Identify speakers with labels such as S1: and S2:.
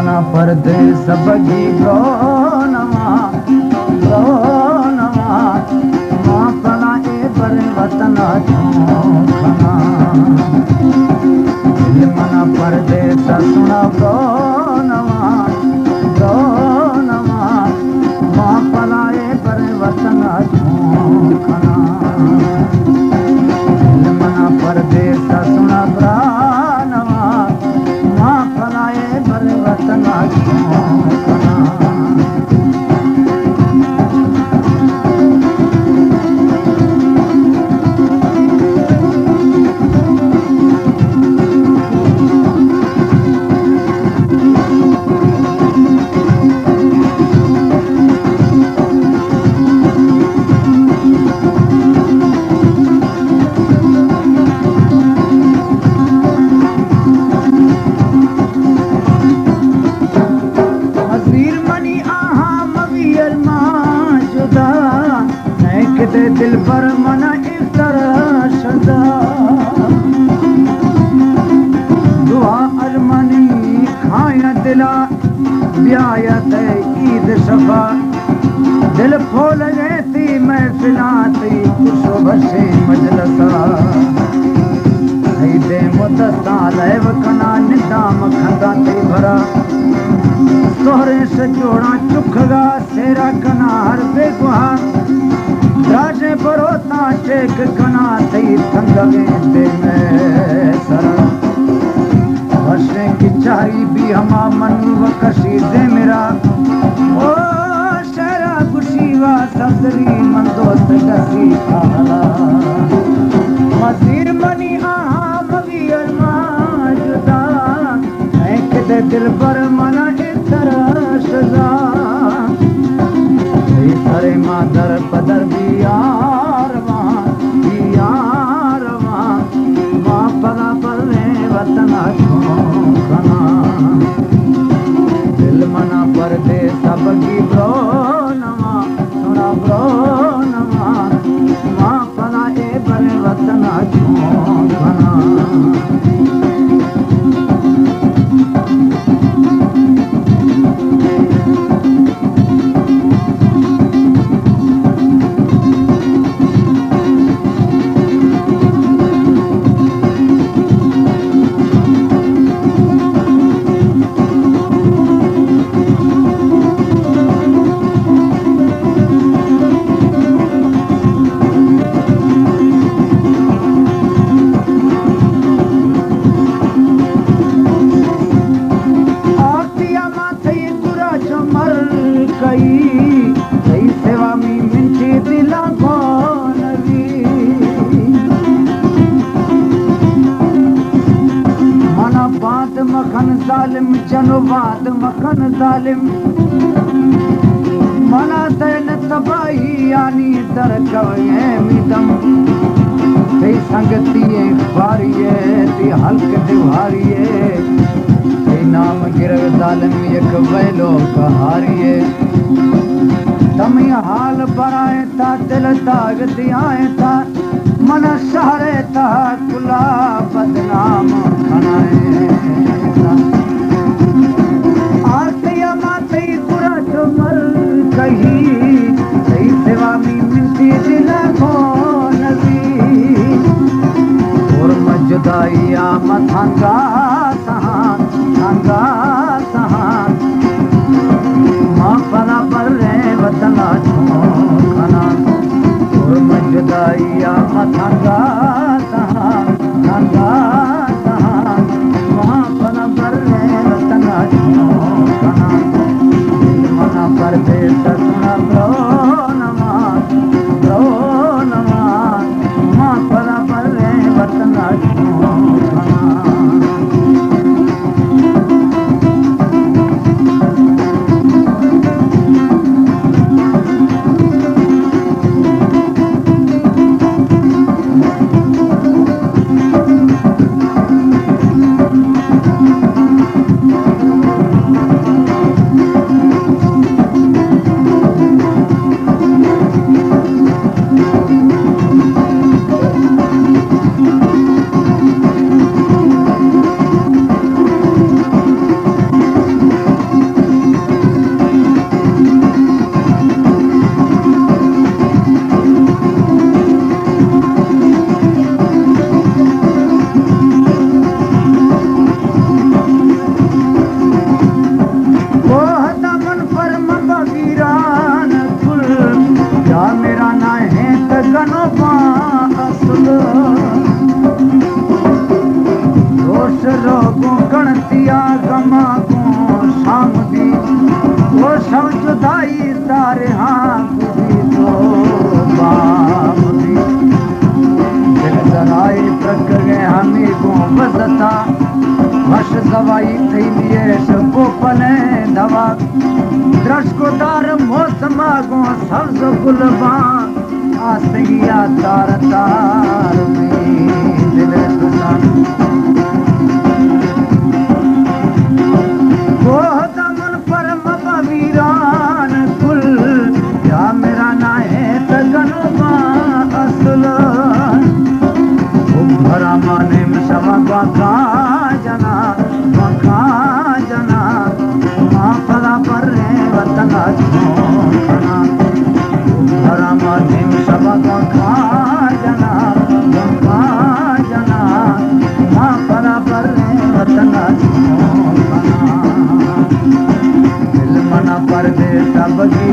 S1: मना परदेस बगी गो नवा मां पला ए बर वतन खना मना परदेस सुना गो नवा मां पला ए बर वतन खना मना परदेस सुना ब्रा नवा मां पला ए बर वतन खना दिल पर मना इस तरह सदा दुआ अरमानी खाया दिला ब्यायत ईद सफा दिल फोल गए थी महफिला थी सुबह से मजलसा दे मुदता लैव कना निदाम खंदा थी भरा सोहरे से जोड़ा चुखगा सेरा कना हर बेगुहा राजे बरोता चेक कना थई थंगवे ते में सरा वर्षे की चारी भी हमा मन वकशी दे मेरा ओ शरा खुशीवा ससरी मन दोस्त कसी खाला मजीर मनी आहा मगी अरमा जुदा एक दे दिल पर मना इस तरह सजा अरे मादर पदर बियारवा मां पला पर वतन खना दिल मना पर दे सब की ब्रो नवा सुना ब्रो नवा मां पला ए बर वतन खना मखन जालिम जनवाद मखन जालिम मना तैन तबाही यानी दर कवे मिदम ते संगतिए बारिए ते हल्क दिवारिए ते नाम गिरव जालिम एक वेलो कहारिए तमी हाल बराए ता दिल दाग दियाए ता मन सहारे ता कुला बदनाम खनाए आतिया माते पूरा जो मर कही सही सेवा में मिलती दिल को नबी और मजुदाइया मथंगा सहान मां पला पर रे वतन खना और मजुदाइया मथंगा सहान मां पला वो सब जुदाई तारे हाँ बुझी तो बाप भी दिल जराए प्रक गए हमें को बसता हर्ष दवाई थी लिए सबको पले दवा द्रश को दार मौसम गो सब्ज गुलबा आसगिया तार तार में दिल सुना वो दमन परम वीरान कुल या मेरा ना है तगनवा असल भरा माने में सवा बाका जना माँ पला पर रे वतना छोना भरा माने में सवा बाका जना माँ पला पर रे वतना छोना दिल मना पर दे सब की